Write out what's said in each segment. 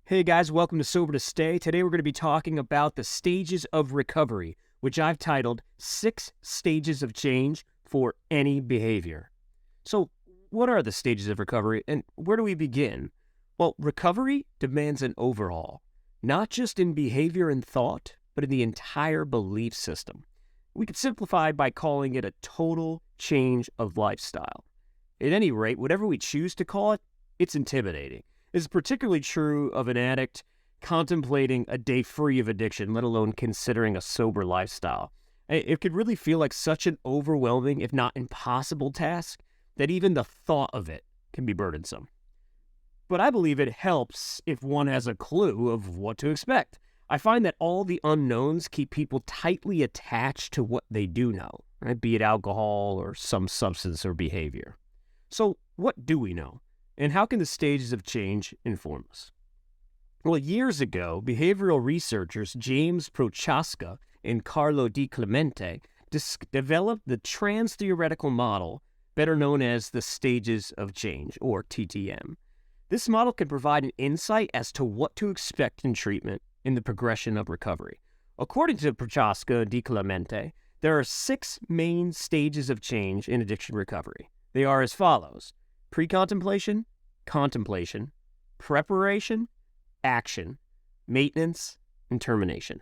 Hey guys, welcome to Sober to Stay. Today we're going to be talking about the stages of recovery, which I've titled 6 Stages of Change for Any Behavior. So, what are the stages of recovery and where do we begin? Well, recovery demands an overhaul, not just in behavior and thought, but in the entire belief system. We could simplify by calling it a total change of lifestyle. At any rate, whatever we choose to call it, it's intimidating. This is particularly true of an addict contemplating a day free of addiction, let alone considering a sober lifestyle. It could really feel like such an overwhelming, if not impossible task, that even the thought of it can be burdensome. But I believe it helps if one has a clue of what to expect. I find that all the unknowns keep people tightly attached to what they do know, right? Be it alcohol or some substance or behavior. So what do we know? And how can the stages of change inform us? Well, years ago, behavioral researchers James Prochaska and DiClemente developed the Transtheoretical Model, better known as the stages of change, or TTM. This model can provide an insight as to what to expect in treatment in the progression of recovery. According to Prochaska and DiClemente, there are 6 main stages of change in addiction recovery. They are as follows: precontemplation, contemplation, preparation, action, maintenance, and termination.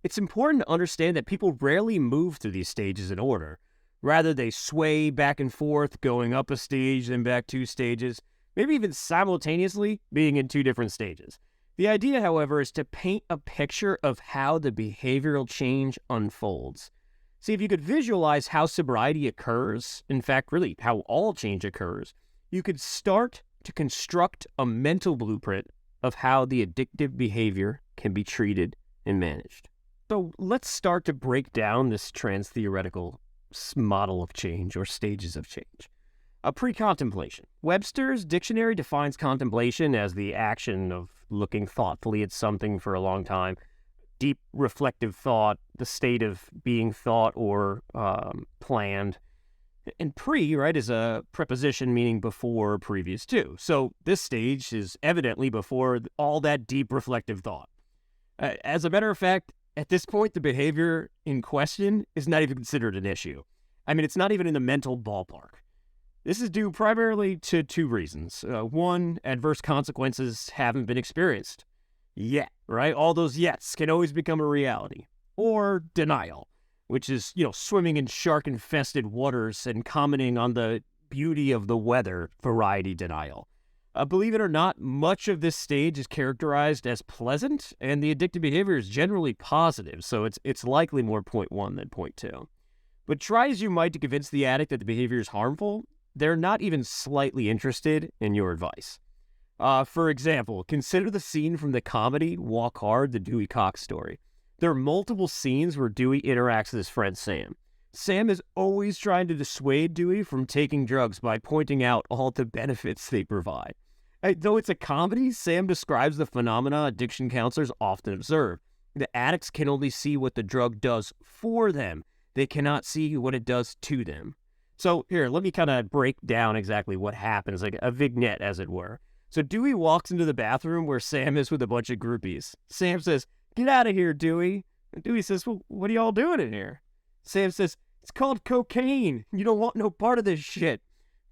It's important to understand that people rarely move through these stages in order. Rather, they sway back and forth, going up a stage, then back 2 stages, maybe even simultaneously being in 2 different stages. The idea, however, is to paint a picture of how the behavioral change unfolds. See, if you could visualize how sobriety occurs, in fact, really how all change occurs, you could start to construct a mental blueprint of how the addictive behavior can be treated and managed. So let's start to break down this transtheoretical model of change or stages of change. A precontemplation. Webster's dictionary defines contemplation as the action of looking thoughtfully at something for a long time. Deep reflective thought, the state of being thought or planned. And pre, right, is a preposition meaning before or previous to. So this stage is evidently before all that deep reflective thought. As a matter of fact, at this point, the behavior in question is not even considered an issue. I mean, it's not even in the mental ballpark. This is due primarily to 2 reasons. One, adverse consequences haven't been experienced yet, right? All those yets can always become a reality. Or denial, which is, swimming in shark-infested waters and commenting on the beauty of the weather, variety denial. Believe it or not, much of this stage is characterized as pleasant, and the addictive behavior is generally positive, so it's likely more point 1 than point 2. But try as you might to convince the addict that the behavior is harmful, they're not even slightly interested in your advice. For example, consider the scene from the comedy Walk Hard, the Dewey Cox story. There are multiple scenes where Dewey interacts with his friend Sam. Sam is always trying to dissuade Dewey from taking drugs by pointing out all the benefits they provide. Though it's a comedy, Sam describes the phenomena addiction counselors often observe. The addicts can only see what the drug does for them. They cannot see what it does to them. So here, let me kind of break down exactly what happens, like a vignette, as it were. So Dewey walks into the bathroom where Sam is with a bunch of groupies. Sam says, "Get out of here, Dewey." And Dewey says, "Well, what are y'all doing in here?" Sam says, "It's called cocaine. You don't want no part of this shit."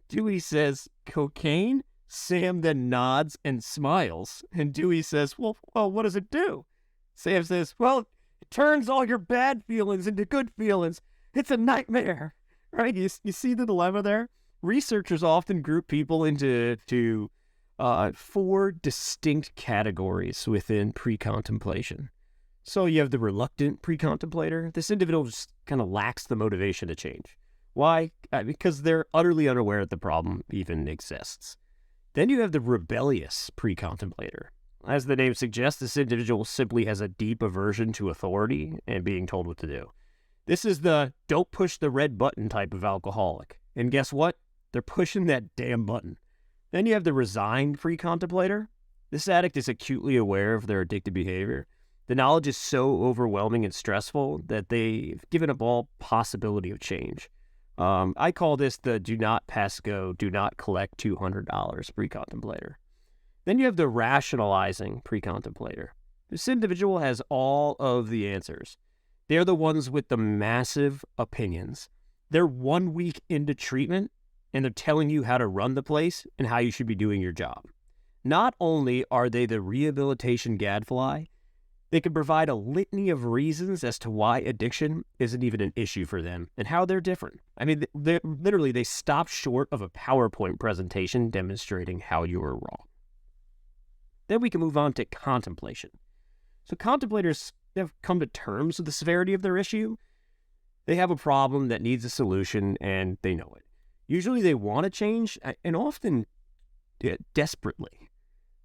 Dewey says, "Cocaine?" Sam then nods and smiles. And Dewey says, well, what does it do?" Sam says, "Well, it turns all your bad feelings into good feelings. It's a nightmare." Right? You see the dilemma there? Researchers often group people into 4 distinct categories within pre-contemplation. So you have the reluctant pre-contemplator. This individual just kind of lacks the motivation to change. Why? Because they're utterly unaware that the problem even exists. Then you have the rebellious pre-contemplator. As the name suggests, this individual simply has a deep aversion to authority and being told what to do. This is the don't push the red button type of alcoholic. And guess what? They're pushing that damn button. Then you have the resigned pre-contemplator. This addict is acutely aware of their addictive behavior. The knowledge is so overwhelming and stressful that they've given up all possibility of change. I call this the do not pass go, do not collect $200 pre-contemplator. Then you have the rationalizing precontemplator. This individual has all of the answers. They're the ones with the massive opinions. They're 1 week into treatment, and they're telling you how to run the place and how you should be doing your job. Not only are they the rehabilitation gadfly, they can provide a litany of reasons as to why addiction isn't even an issue for them and how they're different. I mean, they stop short of a PowerPoint presentation demonstrating how you were wrong. Then we can move on to contemplation. So contemplators have come to terms with the severity of their issue. They have a problem that needs a solution, and they know it. Usually they want to change, and often desperately.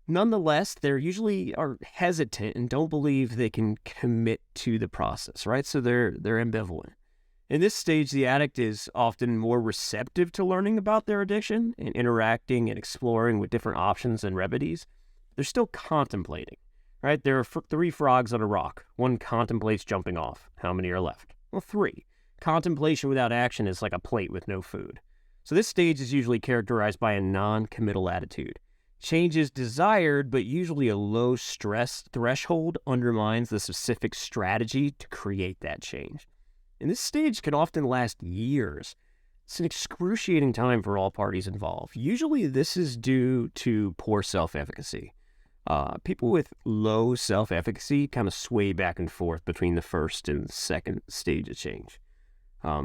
Nonetheless, they usually are hesitant and don't believe they can commit to the process, right? So they're ambivalent. In this stage, the addict is often more receptive to learning about their addiction and interacting and exploring with different options and remedies. They're still contemplating, right? There are 3 frogs on a rock. One contemplates jumping off. How many are left? Well, 3. Contemplation without action is like a plate with no food. So this stage is usually characterized by a non-committal attitude. Change is desired, but usually a low stress threshold undermines the specific strategy to create that change. And this stage can often last years. It's an excruciating time for all parties involved. Usually this is due to poor self-efficacy. People with low self-efficacy kind of sway back and forth between the first and second stage of change.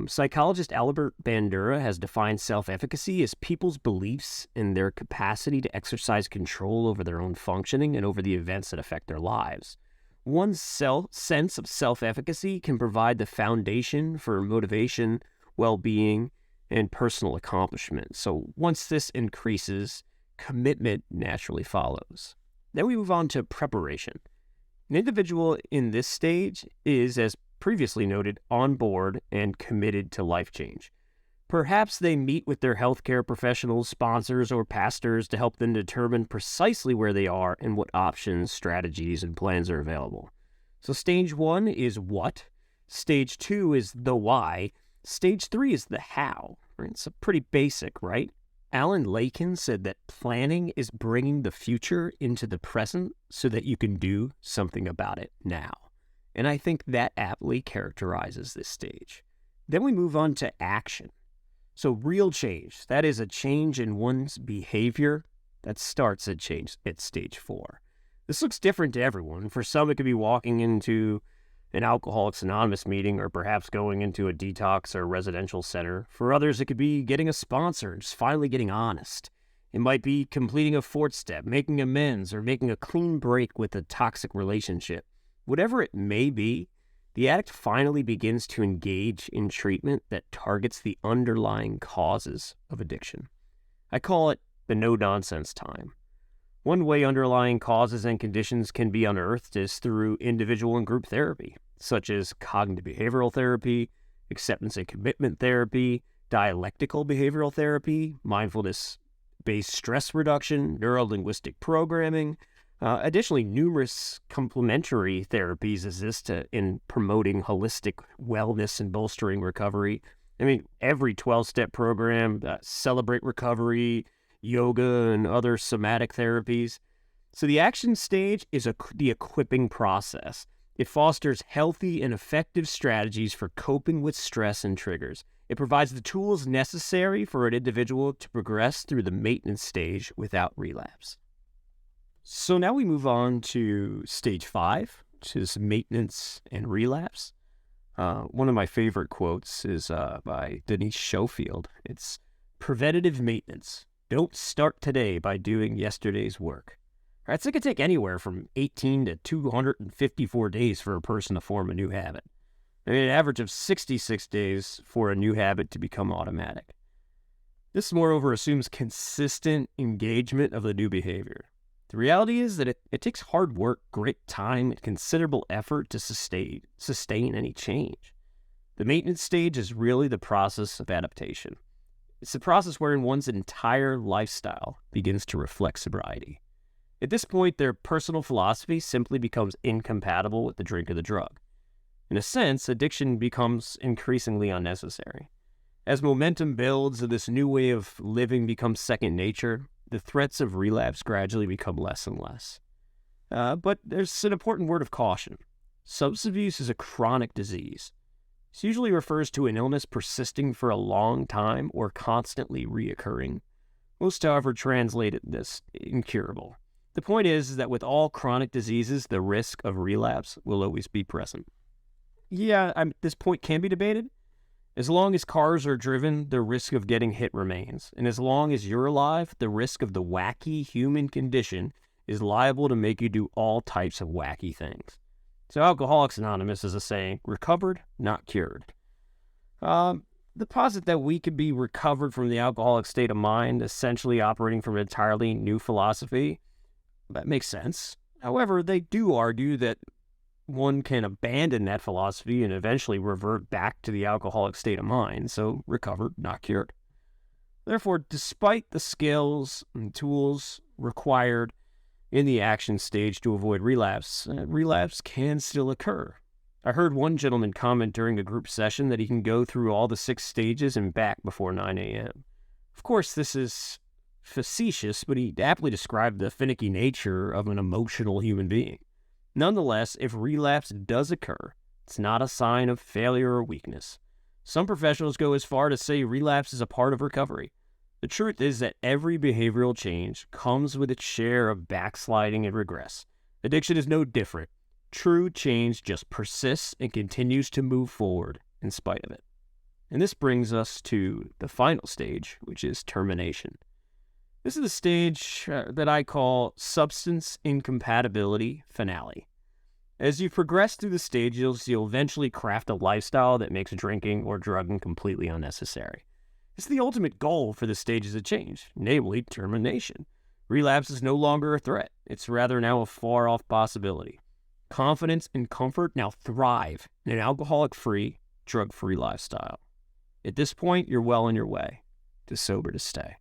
Psychologist Albert Bandura has defined self-efficacy as people's beliefs in their capacity to exercise control over their own functioning and over the events that affect their lives. One's sense of self-efficacy can provide the foundation for motivation, well-being, and personal accomplishment. So once this increases, commitment naturally follows. Then we move on to preparation. An individual in this stage is, as previously noted, on board and committed to life change. Perhaps they meet with their healthcare professionals, sponsors, or pastors to help them determine precisely where they are and what options, strategies, and plans are available. So stage 1 is what, stage 2 is the why, stage 3 is the how. Right? It's pretty basic, right? Alan Lakin said that planning is bringing the future into the present so that you can do something about it now. And I think that aptly characterizes this stage. Then we move on to action. So real change, that is a change in one's behavior that starts at stage 4. This looks different to everyone. For some, it could be walking into an Alcoholics Anonymous meeting or perhaps going into a detox or residential center. For others, it could be getting a sponsor and just finally getting honest. It might be completing a 4th step, making amends, or making a clean break with a toxic relationship. Whatever it may be, the addict finally begins to engage in treatment that targets the underlying causes of addiction. I call it the no-nonsense time. One way underlying causes and conditions can be unearthed is through individual and group therapy, such as cognitive behavioral therapy, acceptance and commitment therapy, dialectical behavioral therapy, mindfulness-based stress reduction, neuro-linguistic programming. Additionally, numerous complementary therapies exist in promoting holistic wellness and bolstering recovery. I mean, every 12-step program, Celebrate Recovery, yoga, and other somatic therapies. So the action stage is the equipping process. It fosters healthy and effective strategies for coping with stress and triggers. It provides the tools necessary for an individual to progress through the maintenance stage without relapse. So now we move on to stage 5, which is maintenance and relapse. One of my favorite quotes is by Denise Schofield. It's preventative maintenance. Don't start today by doing yesterday's work. All right, so it could take anywhere from 18 to 254 days for a person to form a new habit. I mean, an average of 66 days for a new habit to become automatic. This, moreover, assumes consistent engagement of the new behavior. The reality is that it takes hard work, great time, and considerable effort to sustain any change. The maintenance stage is really the process of adaptation. It's the process wherein one's entire lifestyle begins to reflect sobriety. At this point, their personal philosophy simply becomes incompatible with the drink or the drug. In a sense, addiction becomes increasingly unnecessary. As momentum builds and this new way of living becomes second nature, the threats of relapse gradually become less and less. But there's an important word of caution. Substance abuse is a chronic disease. This usually refers to an illness persisting for a long time or constantly reoccurring. Most, however, translate this incurable. The point is that with all chronic diseases, the risk of relapse will always be present. This point can be debated. As long as cars are driven, the risk of getting hit remains. And as long as you're alive, the risk of the wacky human condition is liable to make you do all types of wacky things. So Alcoholics Anonymous is a saying, recovered, not cured. The posit that we could be recovered from the alcoholic state of mind, essentially operating from an entirely new philosophy, that makes sense. However, they do argue that one can abandon that philosophy and eventually revert back to the alcoholic state of mind, so recovered, not cured. Therefore, despite the skills and tools required in the action stage to avoid relapse, relapse can still occur. I heard one gentleman comment during a group session that he can go through all the 6 stages and back before 9 a.m. Of course, this is facetious, but he aptly described the finicky nature of an emotional human being. Nonetheless, if relapse does occur, it's not a sign of failure or weakness. Some professionals go as far to say relapse is a part of recovery. The truth is that every behavioral change comes with its share of backsliding and regress. Addiction is no different. True change just persists and continues to move forward in spite of it. And this brings us to the final stage, which is termination. This is the stage that I call substance incompatibility finale. As you progress through the stages, you'll eventually craft a lifestyle that makes drinking or drugging completely unnecessary. It's the ultimate goal for the stages of change, namely termination. Relapse is no longer a threat. It's rather now a far-off possibility. Confidence and comfort now thrive in an alcoholic-free, drug-free lifestyle. At this point, you're well on your way to sober to stay.